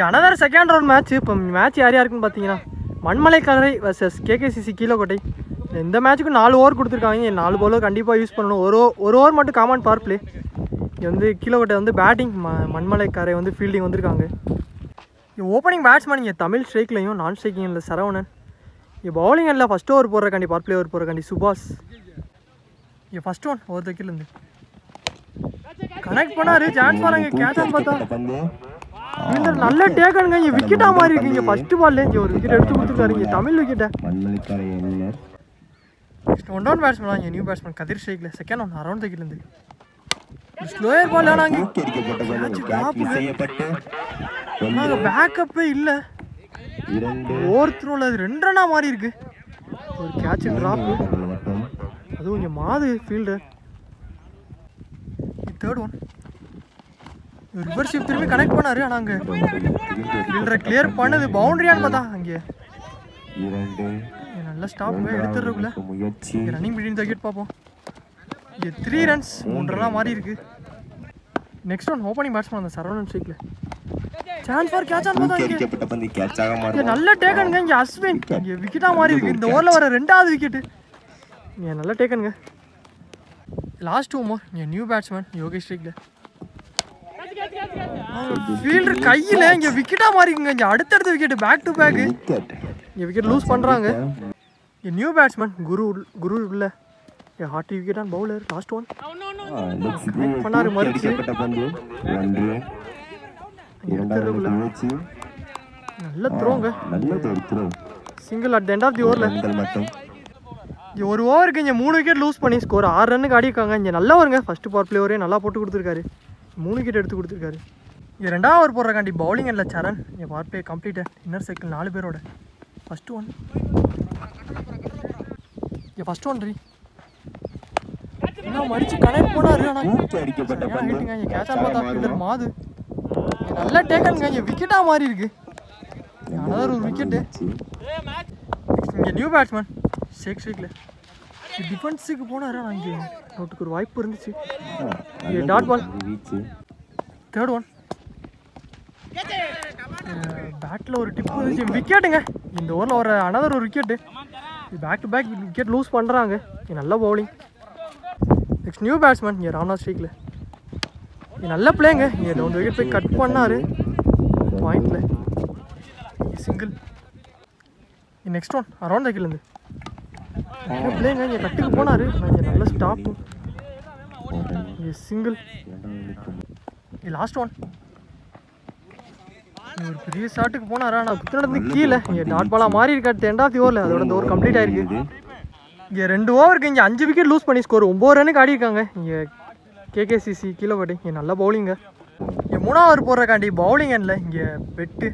Another second round match. இப்போ match யார் யாருக்குன்னு பார்த்தீங்கன்னா மண்மலைக்கரை வர்சஸ் கேகேசிசி கீழக்கோட்டை. இந்த மேட்ச்சுக்கு 4 ஓவர் கொடுத்துருக்காங்க. 4 பவுலர் கண்டிப்பாக யூஸ் பண்ணணும். ஒரு ஓவர் மட்டும் காமன் பவர் பிளே. இங்கே வந்து கீழக்கோட்டை வந்து பேட்டிங், மண்மலைக்கரை வந்து ஃபீல்டிங் வந்திருக்காங்க. இங்கே ஓப்பனிங் பேட்ஸ்மேன் இங்கே தமிழ் ஸ்ட்ரைக்லையும் நான் ஸ்ட்ரைக்கிங் இல்லை சரவணன். இங்கே பவுலிங் இல்லை ஃபஸ்ட் ஓவர் போடுறக்காண்டி பவர் பிளே ஓவர் போடுறக்காண்டி சுபாஷ். இங்கே ஃபஸ்ட் ஒன் ஓவர் தக்கிலேருந்து கனெக்ட் பண்ணாரு. சான்ஸ் வராங்க கேட்சான்னு பார்த்தா நல்ல டேக்கனுங்க. இங்கே விக்கெட்டாக மாறி இருக்கு. இங்கே ஃபஸ்ட்டு பால்ல இங்கே ஒரு விக்கெட் எடுத்து கொடுத்துருக்காரு. இங்கே தமிழ் விக்கெட்டை. நெக்ஸ்ட் 1 டவுன் பேட்ஸ்மேன் இங்கே நியூ பேட்ஸ்மேன் கதிர் ஸ்ட்ரைக்கில் செகண்ட் ஒன் அரௌண்ட் தக்கிலேருந்து ஸ்லோயர் பால். ஆனால் பேக்கப்பே இல்லை. ஓவர் த்ரோவில் அது 2 ரன்னாக மாறி இருக்கு. ஒரு கேட்ச் ட்ராப்பு. அதுவும் இங்கே மாது fielder. Third one reverse shift திரும்பி கனெக்ட் பண்ணாரு. ஆனால் அங்கே ஃபீல்டரை கிளியர் பண்ணது பவுண்டரியான்னு பார்த்தா அங்கே நல்லா ஸ்டாப்புங்க எடுத்துடுறதுக்குள்ள ரன்னிங் பிட்வீன் விக்கெட் பார்ப்போம். இங்கே 3 ரன்ஸ் 3 ரன்னாக மாறி இருக்கு. நெக்ஸ்ட் ஒன் ஓப்பனிங் பேட்ஸ்மேன் அந்த சரவணன் ஸ்ட்ரைக்கில் சான்ஸ் ஃபார் கேட்ச் ஆன் பார்த்தா இங்கே நல்ல டேக்கனுங்க. இங்கே அஸ்வின் இங்கே விக்கெட்டாக மாறி இருக்கு. இந்த ஓவரில் வர 2வது விக்கெட்டு. இங்கே நல்ல டேக்கனுங்க. லாஸ்ட் 2 ஓவர் இங்கே நியூ பேட்ஸ்மேன் யோகேஷ் ஸ்ட்ரைக்கில் ஃபீல்டர் கையில் இங்கே விக்கெட்டாக மாறிக்குங்க. இங்கே அடுத்தடுத்த விக்கெட்டு பேக் டு பேக்கு. இங்கே விக்கெட் லூஸ் பண்ணுறாங்க. இங்கே நியூ பேட்ஸ்மேன் குரு உள்ள hard wicket on bowler. Last one பண்ணாரு மறுச்சு நல்ல த்ரோங்க. Single at the end of the ஓவரில். இங்கே ஒரு ஓவருக்கு இங்கே 3 விக்கெட் லூஸ் பண்ணி ஸ்கோர் 6 ரன்னுக்கு ஆடிருக்காங்க. இங்கே நல்லா வருங்க. ஃபஸ்ட்டு பவர் பிளே ஓவரே நல்லா போட்டு கொடுத்துருக்காரு. 3 விக்கெட் எடுத்து கொடுத்துருக்காரு. இங்கே 2வது ஓவர் போடுறக்காண்டி பவுலிங் இல்லை சரண். இங்கே power play completed. Inner cycle 4 பேரோட ஃபஸ்ட்டு ஒன். இங்கே ஃபஸ்ட் ஒன் இன்னும் மடிச்சு கனெக்ட் போனாரு. ஆனால் இங்கே கேட்ச் ஆன் பார்த்தா ஃபீல்டர் மாது நல்ல டேக்கனுங்க. இங்கே விக்கெட்டாக மாறி இருக்கு. அதாவது ஒரு விக்கெட்டு. இங்கே நியூ பேட்ஸ்மேன் ஷேக் ஸ்ட்ரைக்கில் டிஃபென்ஸுக்கு போனார். ஆனால் இங்கே நோட்டுக்கு ஒரு வாய்ப்பு இருந்துச்சு. இங்கே டாட் பால். தேர்ட் ஒன் பேட்டில் ஒரு டிப்பு இருந்துச்சு. விக்கெட்டுங்க. இந்த ஓவரில் வர அனதர் ஒரு wicket. Back to back wicket loose பண்ணுறாங்க. இங்கே நல்ல பவுலிங். நெக்ஸ்ட் நியூ பேட்ஸ்மேன் இங்கே ராம்நாத் ஸ்ட்ரைக்கில் இங்கே நல்ல பிளேங்க. இங்கே 2 விக்கெட் போய் கட் பண்ணார் பாயிண்டில். சிங்கிள். நெக்ஸ்ட் ஒன் அரௌண்ட் தக்கிலேருந்து பிளேங்க. இங்கே கட்டுக்கு போனார். இங்கே நல்ல ஸ்டாப்பு. இங்கே சிங்கிள். லாஸ்ட் ஒன் ஒரு பெரிய ஷாட்டுக்கு போனார். ஆனால் குத்துனது கீழே இங்கே டாட் பாலாக மாறி இருக்காது எண்ட் ஆஃப் தி ஓவரில். அதோட இந்த ஓவர் கம்ப்ளீட் ஆகிருக்கு. இங்கே 2 ஓவருக்கு இங்கே 5 விக்கெட் லூஸ் பண்ணி ஸ்கோர் 9 ரன்னுக்கு ஆடிருக்காங்க. இங்கே கேகேசிசி கீழக்கோட்டை. இங்கே நல்ல பவுலிங்க. இங்கே 3வது ஓவர் போடுறக்காண்டி பவுலிங் எண்ணில் இங்கே பெட்டு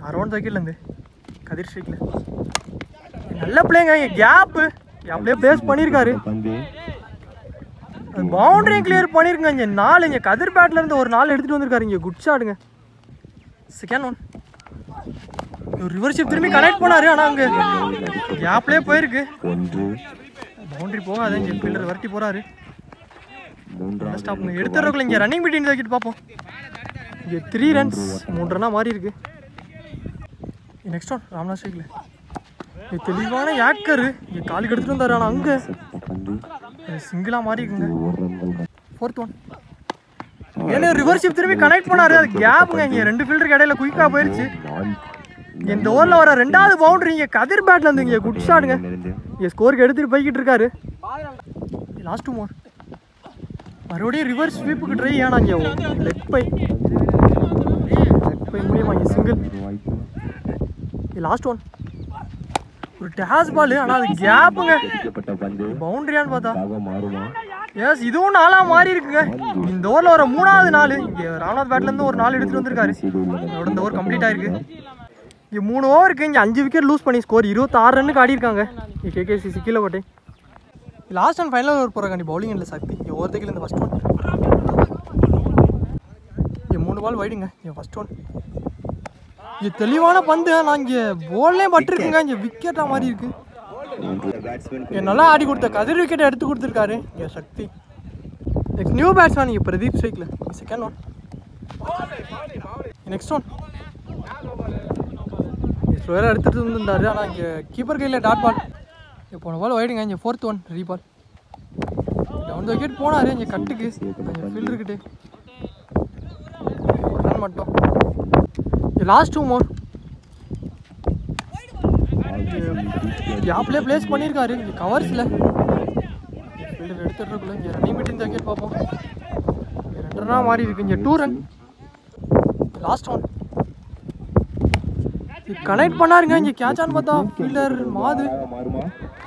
அரௌண்ட் விக்கெட்லேருந்து கதிர் ஸ்ட்ரைக்கில் நல்ல பிளேங்க. இங்கே கேப்பு அப்படியே பிளேஸ் பண்ணியிருக்காரு. பவுண்டரியும் கிளியர் பண்ணியிருக்குங்க. இங்கே 4 இங்கே கதிர் பேட்லேருந்து ஒரு 4 எடுத்துகிட்டு வந்திருக்காரு. இங்கே குட் ஷாட்டுங்க. செகண்ட் ஒன் ரிவர்ஸ் ஷிஃப்ட் திரும்பி கனெக்ட் பண்ணாரு. ஆனால் அங்கே கேப்லேயே போயிருக்கு. பவுண்டரி போகாது. இங்கே ஃபீல்டர் வரட்டி போகிறாரு. ஸ்டாப் எடுத்துறதுக்குள்ள இங்கே ரன்னிங் பிட்வீன் விக்கெட் பார்ப்போம். இங்கே 3 ரன்ஸ் 3 ரன்னாக மாறி இருக்கு. நெக்ஸ்ட் ஒன் ராம்நாத் ஸ்ட்ரைக்கில் தெளிவான யாக்கரு. இங்கே காலுக்கு எடுத்துகிட்டு வந்தார். ஆனால் அங்கே சிங்கிளாக மாறி இருக்குங்க. ஃபோர்த் ஒன் ஏன்னா ரிவர்ஸ் ஷிஃப்ட் திரும்பி கனெக்ட் பண்ணாரு. அது கேப்புங்க. இங்கே 2 ஃபீல்டருக்கு இடையில குயிக்காக போயிடுச்சு. இந்த ஓவரில் வர 2வது பவுண்டரி இங்கே கதிர் பேட்டில் இருந்து இங்கே குட் ஷாட்டுங்க. இங்கே ஸ்கோருக்கு எடுத்துகிட்டு போய்கிட்டு இருக்காரு. லாஸ்ட் 2 ஓவர் மறுபடியும் ரிவர்ஸ் ஸ்வீப்புக்கு ட்ரை. ஆனால் இங்கே லெக் பை மூலியமாக இங்கே சிங்கிள். லாஸ்ட் ஒன் ஒரு டேஸ் பால். ஆனால் அது கேப்புங்க. பவுண்டரியான்னு பார்த்தா எஸ் இதுவும் 4ஆக மாறி இருக்குங்க. இந்த ஓவரில் வர 3வது 4 இங்கே ராம்நாத் பேட்லேருந்து ஒரு 4 எடுத்துகிட்டு வந்திருக்காரு. அதோட இந்த ஓவர் கம்ப்ளீட் ஆகிருக்கு. இங்கே 3 ஓவருக்கு இங்கே 5 விக்கெட் லூஸ் பண்ணி ஸ்கோர் 26 ரன்னுக்கு ஆடிருக்காங்க. இங்கே KKCC Keezhakottai. Last and final over போகிறாங்க. பவுலிங் இல்லை சக்தி. இங்கே ஓவர் தக்கில் இந்த ஃபஸ்ட் ஒன் இங்கே 3 பால் வைடுங்க. இங்கே ஃபஸ்ட் ஒன் இங்கே தெளிவான பந்து. நான் இங்கே போல்லே பட்டிருக்குங்க. இங்கே விக்கெட்டாக மாதிரி இருக்கு. நல்லா ஆடி கொடுத்த கதிர் விக்கெட்டை எடுத்து கொடுத்துருக்காரு இங்கே சக்தி. நெக்ஸ்ட் நியூ பேட்ஸ்மேன் இங்கே பிரதீப் ஸ்ட்ரைக்கில் செகண்ட் ஒன். நெக்ஸ்ட் ஒன் ஸ்லோயராக எடுத்துகிட்டு வந்துருந்தாரு. ஆனால் இங்கே கீப்பர் கையில் டாட் பால். போன பால் வைடுங்க. இங்கே 4th ஒன் ரீபால். டவுன் த விக்கெட் போனார். இங்கே கட்டுக்கு கொஞ்சம் ஃபீல்டு இருக்குது. ஒரு ரன் மட்டும். Last 2 more. யாப்லேயே பிளேஸ் பண்ணியிருக்காரு. இங்கே கவர்ஸில் ஃபீல்டர் எடுத்துகிட்டு இங்கே ரன்னிங் மீட்டிங் த விக்கெட் பார்ப்போம். 2 ரன்னாக மாறி இருக்கு. இங்கே 2 ரன். லாஸ்ட் ஒன் கனெக்ட் பண்ணாருங்க. இங்கே கேட்சான்னு பார்த்தா ஃபீல்டர் மாது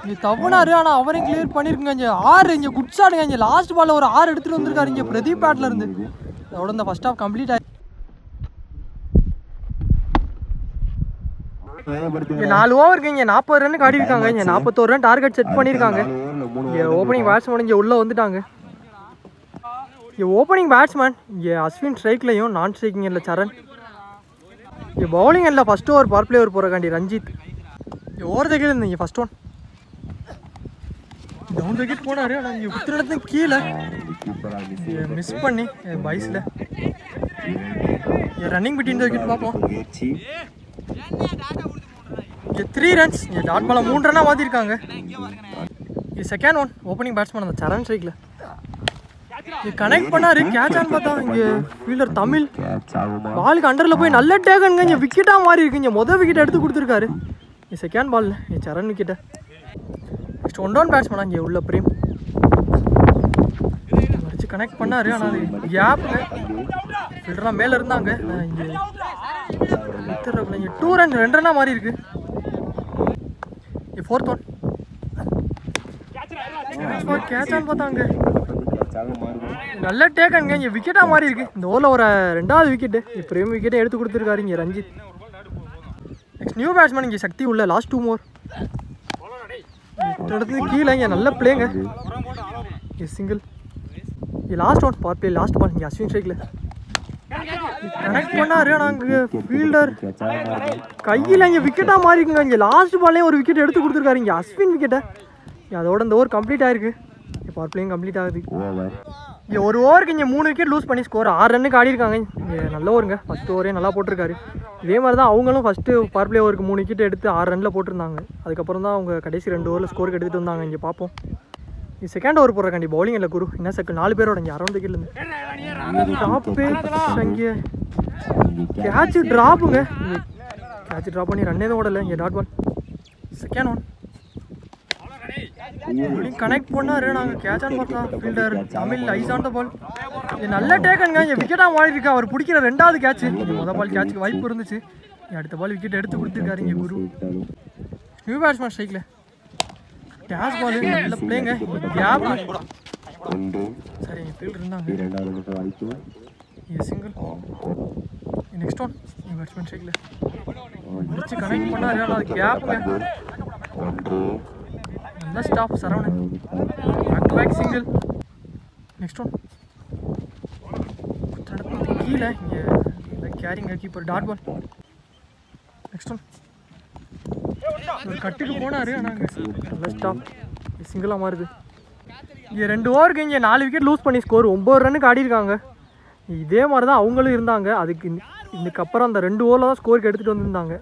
இங்கே தவனாரு. ஆனால் அவரையும் கிளியர் பண்ணியிருக்குங்க. இங்கே 6 இங்கே குட் ஷாட்டுங்க. இங்கே லாஸ்ட் பாலில் ஒரு 6 எடுத்துகிட்டு வந்திருக்காரு. இங்கே பிரதீப் பேட்டில் இருந்து. அதோட இந்த ஃபர்ஸ்ட் ஹாஃப் கம்ப்ளீட் ஆகி 4 ஓவருக்கு இங்கே 40 ரன் காட்டியிருக்காங்க. இங்கே 41 ரன் டார்கெட் செட் பண்ணியிருக்காங்க. இங்கே ஓப்பனிங் பேட்ஸ்மேன் இங்கே உள்ளே வந்துட்டாங்க. இங்கே ஓப்பனிங் பேட்ஸ்மேன் இங்கே அஸ்வின் ஸ்ட்ரைக்லையும் நான் ஸ்ட்ரைக்கிங் இல்லை சரண். இங்கே பவுலிங் இல்லை first over power play over போகிறக்காண்டி ரஞ்சித். இங்கே ஓவர் த கீழே இங்கே first one down the wicket போனார். ஆனால் இங்கே குத்துற இடத்துல கீழே மிஸ் பண்ணி பைஸில் இங்கே ரன்னிங் பிட்வீன் த விக்கெட் பார்ப்போம். இங்கே 3 ரன்ஸ். இங்கே டாட் பாலை 3 ரன்னாக மாற்றிருக்காங்க. இங்கே செகண்ட் ஒன் ஓப்பனிங் பேட்ஸ்மேன் அந்த சரண் ஸ்ட்ரைக்கில் இங்கே கனெக்ட் பண்ணார். கேட்சான்னு பார்த்தா இங்கே ஃபீல்டர் தமிழ் பாலுக்கு அண்டரில் போய் நல்ல டேக்கனுங்க. இங்கே விக்கெட்டாக மாறி இருக்கு. இங்கே மொதல் விக்கெட் எடுத்து கொடுத்துருக்காரு. இங்கே செகண்ட் பாலில் இங்கே சரண் விக்கெட்டை. நெக்ஸ்ட் 1 டவுன் பேட்ஸ்மேனா இங்கே உள்ள பிரேம் வச்சு கனெக்ட் பண்ணார். ஆனால் அது கேப்புங்க. ஃபீல்டர்லாம் மேலே இருந்தாங்க. இங்கே வித்துறப்பல இங்கே 2 ரன் 2 ரன்னாக மாறி இருக்கு. இங்கே 4th ஒன் கேட்சான்னு பார்த்தாங்க நல்ல டேக்கனுங்க. இங்கே விக்கெட்டாக மாறி இருக்கு. இந்த ஓவரில் ஒரு 2வது விக்கெட்டு பிரேம் விக்கெட்டை எடுத்து கொடுத்துருக்காரு இங்கே ரஞ்சித். நெக்ஸ்ட் நியூ பேட்ஸ்மேன் இங்கே சக்தி உள்ள லாஸ்ட் 2 more இடத்துல கீழே இங்கே நல்ல பிளேங்க. இங்கே சிங்கிள். இங்கே last one power play last ball. இங்கே அஸ்வின் ஸ்ட்ரைக்கில் கனெக்ட் பண்ணாரு. ஆனால் அங்கே ஃபீல்டர் கையில் இங்கே விக்கெட்டாக மாறிக்குங்க. இங்கே லாஸ்ட் பால்லே ஒரு விக்கெட் எடுத்து கொடுத்துருக்காரு இங்கே அஸ்வின் விக்கெட்டை. அதோட இந்த ஓவர் கம்ப்ளீட் ஆயிருக்கு. பவர் பிளேயும் கம்ப்ளீட் ஆகுது. இங்கே ஒரு ஓவருக்கு இங்கே 3 விக்கெட் லூஸ் பண்ணி ஸ்கோர் 6 ரன்னுக்கு ஆடிருக்காங்க. இங்கே நல்ல ஓவருங்க. ஃபஸ்ட் ஓவரே நல்லா போட்டிருக்காரு. இதே மாதிரி தான் அவங்களும் ஃபஸ்ட்டு பவர் பிளே ஓவருக்கு 3 விக்கெட் எடுத்து 6 ரனில் போட்டிருந்தாங்க. அதுக்கப்புறம் தான் அவங்க கடைசி 2 ஓவரில் ஸ்கோருக்கு எடுத்துகிட்டு வந்தாங்க. இங்கே பார்ப்போம். இது செகண்ட் ஓவர் போடுறக்காண்டி பவுலிங் இல்லை குரு. என்ன செகண்ட் 4 பேரோட இங்கே அரௌண்ட் விக்கெட்லேருந்து டாப்பே இங்கே கேட்ச் ட்ராப்புங்க. இங்கே கேட்ச் ட்ராப் பண்ணி ரன்னே தான் ஓடலை. இங்கே dot ball. Second one connect பண்ணாரு. நாங்கள் கேட்சான்னு பார்த்தா fielder Tamil eyes on the ball. இது நல்ல டேக்கனுங்க. இங்கே விக்கெட்டாக மாறி இருக்கு. அவர் பிடிக்கிற 2வது கேட்ச். மொதல் பால் கேட்சுக்கு வாய்ப்பு இருந்துச்சு. அடுத்த பால் விக்கெட் எடுத்து கொடுத்துருக்காரு இங்கே குரு. நியூ பேட்ஸ்மேன் ஸ்ட்ரைக்கில் கேட்ச் பால் நல்ல பிளேங்க. கேப் சரி ஃபீல்டர் இருந்தாங்க. Single. Next one new batsman ஸ்ட்ரைக்கில் முடிச்சு கனெக்ட் பண்ணாரு. ஆனால் அது கேப்புங்க. நல்ல stop Saravanan back to back single. Next one கீழே இங்கே கேரிங்க keeper dot ball. Next one ஒரு கட்டுக்கு போனார். ஆனால் நல்ல ஸ்டாப் சிங்கிளாக மாறுது. இங்கே 2 ஓவருக்கு இங்கே 4 விக்கெட் லூஸ் பண்ணி ஸ்கோர் 9 ரன்னுக்கு ஆடிருக்காங்க. இதே மாதிரி தான் அவங்களும் இருந்தாங்க. அதுக்கு இதுக்கப்புறம் அந்த 2 ஓவரில் தான் ஸ்கோருக்கு எடுத்துகிட்டு வந்திருந்தாங்க.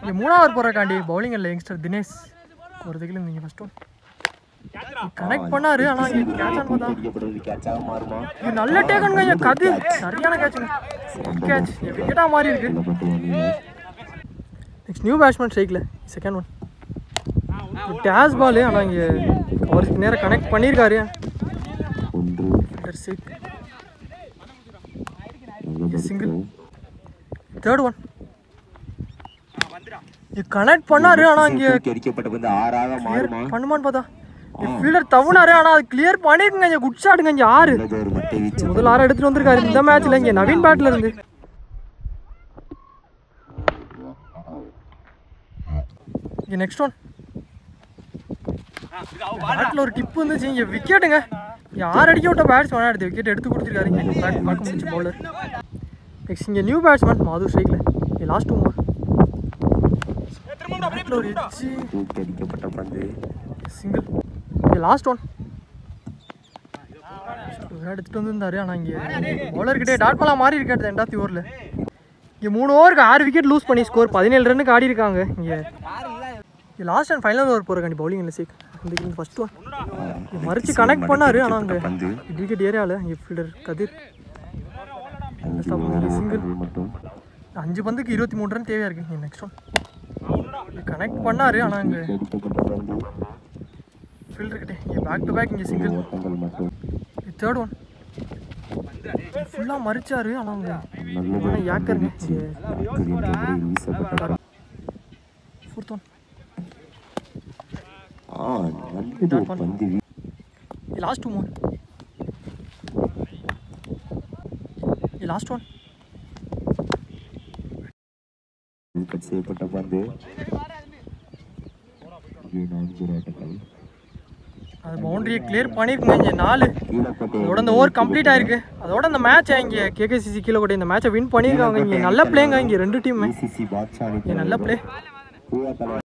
இங்கே 3வது ஓவர் போகிறக்காண்டி பவுலிங் இல்லை யங்ஸ்டர் தினேஷ் ஒரு திகில் இருந்தீங்க. ஃபஸ்ட் ஒன் கனெக்ட் பண்ணாரு. ஆனால் இங்கே கேட்சான்னு பார்த்தா இது நல்ல டேக்கனுங்க. இங்கே கது சரியான கேட்சுங்க. கேட்ச் விக்கெட்டாக மாறி இருக்கு. நெக்ஸ்ட் நியூ பேட்ஸ்மேன் ஸ்ட்ரைக்கில் செகண்ட் ஒன் டேஸ் பால். ஆனால் இங்கே அவருக்கு நேராக கனெக்ட் பண்ணியிருக்காரு. சிங்கிள். தேர்ட் ஒன் கனெக்ட் பண்ணாரு. ஆனால் இங்கே பண்ணுமான்னு பார்த்தா ஃபீல்டர் தவனாரு. ஆனால் அது கிளியர் பண்ணிருக்குங்க. இங்கே குட் ஷாட்டுங்க. இங்கே 6 முதல் 6 எடுத்துகிட்டு வந்திருக்காரு இந்த மேட்ச்சில். இங்கே நவீன் பேட்டில் இருந்து இங்கே நெக்ஸ்ட் ஒன் பேட்டில் ஒரு டிப்பு இருந்துச்சு. இங்கே விக்கெட்டுங்க. இங்கே 6 அடிக்க விட்ட பேட்ஸ்மேன் எடுத்து விக்கெட் எடுத்து கொடுத்துருக்காரு. இங்கே பார்க்க முடிச்சு பவுலர். நெக்ஸ்ட் இங்கே நியூ பேட்ஸ்மேன் மாது ஸ்ட்ரைக்கில் இங்கே லாஸ்ட் 2 more ஒரு சிங்கிள். இங்கே லாஸ்ட் ஒன் எடுத்துகிட்டு வந்துருந்தாரு. ஆனால் இங்கே பவுலர்கிட்டே டாட் பாலாக மாறி இருக்காது 2வது ஓவரில். இங்கே 3 ஓவருக்கு 6 விக்கெட் லூஸ் பண்ணி ஸ்கோர் 17 ரன்னுக்கு ஆடி இருக்காங்க. இங்கே லாஸ்ட் அண்ட் ஃபைனல் ஓவர் போகிறக்காண்டி பவுலிங் இல்லை சேக். இந்த ஃபஸ்ட் ஒன் மறிச்சு கனெக்ட் பண்ணார். ஆனால் அங்கே விக்கெட் ஏரியாவில் இங்கே ஃபீல்டர் கதிர் சிங்கிள். 5 பந்துக்கு 23 ரன் தேவையாக இருக்குது. இங்கே நெக்ஸ்ட் ஒன் கனெக்ட் பண்ணார். ஆனால் அங்கே ஃபீல்டர்கிட்டே இங்கே பேக் டு பேக் இங்கே சிங்கிள். தேர்ட் ஒன் ஃபுல்லாக மறிச்சாரு. ஆனால் யாக்கருங்க fourth one last 2 more last one செய்யப்பட்ட பந்து அது பவுண்டரியை கிளியர் பண்ணியிருக்குங்க. இங்கே 4 அதோட இந்த ஓவர் கம்ப்ளீட் ஆயிருக்கு. அதோட இந்த மேட்சை இங்கே கேகேசிசி கீழக்கோட்டை இந்த மேட்சை வின் பண்ணியிருக்காங்க. இங்கே நல்ல பிளேங்க. இங்கே 2 டீமுமே நல்ல பிளே.